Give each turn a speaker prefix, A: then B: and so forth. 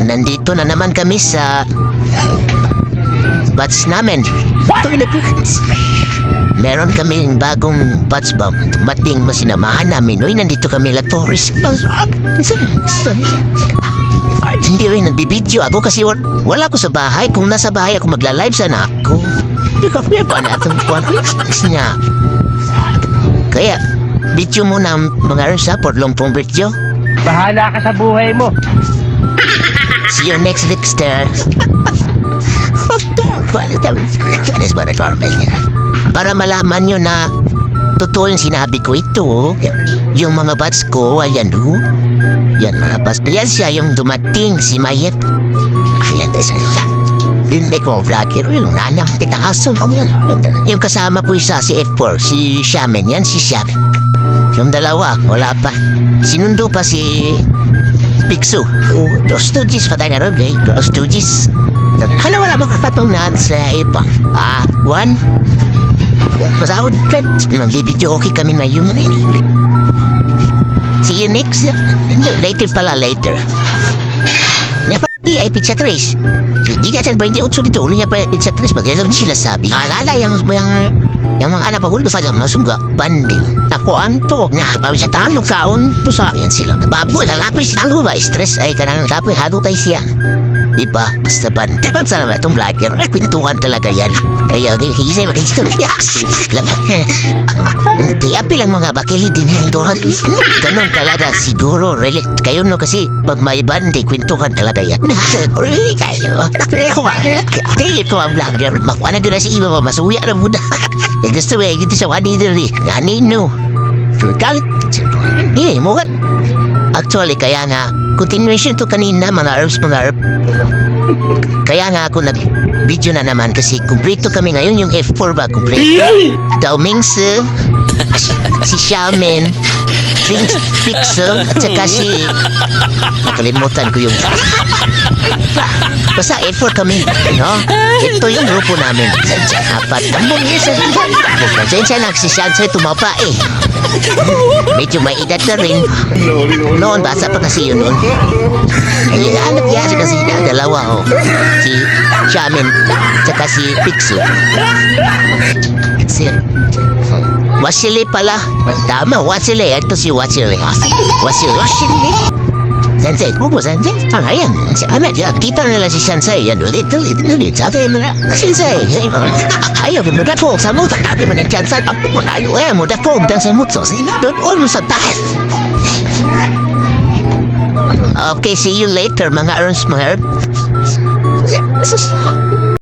A: Nandito na naman kami sa batch namin. Meron kaming bagong batch bomb. Dumating mo sinamahan namin. Uy, nandito kami la tourist. Hindi rin nagbibideo ako kasi wala ko sa bahay. Kung nasa bahay ako magla-live sana ako. Hindi ko pa na itong niya. Kaya, video mo na mga sa porlompong video.
B: Bahala ka sa buhay mo.
A: See you next week, Star. Para malaman nyo na totoo yung sinabi ko ito. Yung mga bats ko, ayan o. Yan mga bats. Yan siya yung dumating, si Mayet. Ayan, hindi ko vlogger. Yung nanang titakaso. Yung kasama po isa si F4, si Shaman. Yan si Shaman. Yung dalawa, wala pa. Sinundo pa si Pixu. Dos Stooges pa tayo na rin, eh. Dos Stooges. Hala, wala makakatungnan sa iba. One. Masahod, friend. Magbibidyo okay kami na yun. See you next. Later pala, later. Ay, pizza trace. Hindi ka saan ba hindi utso dito? Ulo niya pa pizza trace. Magkaya sila sabi. Alala, yung mga anak pa huldo sa mga sungga. Banding. Ako anto. Nga, bawi sa talo kaon. Pusayan sila. Babo, lalapis. Ano ba? Stress ay kanang tapoy. Hado tayo siya. Diba? Basta banding. Sa naman itong vlogger. Ay, pintuhan talaga yan. Kaya, kisay makikita. Hindi, api lang mga bakili din. Ganon talaga. Siguro, relate kayo no kasi pag may banding, kwentuhan talaga yan. Really kayo. Hindi ko ang vlogger. Makuha na doon na si iba mo. Masuya na muna. Gusto mo, ito sa one either eh. Ganin no. Galit. Hindi, mo kan. Actually, kaya nga, continuation to kanina, mga herbs. Kaya nga ako nag-video na naman kasi kumpleto kami ngayon yung F4 ba? Kumpleto. Daumings, si Xiaomen, Pixel, at saka si... Nakalimutan ko yung... Basta F4 kami, no? Ito yung grupo namin. Apat tambong yun sa diyan. Pasensya na si Shansay tumapa eh. Medyo may edad na rin. Noon, basa pa kasi yun noon. Ay, anak yan kasi na dalawa oh. Si Xiaomen, saka si Pixel. Si Wasili pala. Tama, Wasili. Ito si Wasili. Wasili. Sensei, po Sensei? Ayan, si Ahmed, yan. Kita nila si Sensei. Yan, ulit. Sabi mo na, Sensei. Ayaw, mo na po. Sa muta, sabi mo na Sensei. Ayaw, mo na po. Sa muta, doon, almost at tayo. Okay, see you later, mga Ernst, mga Herb.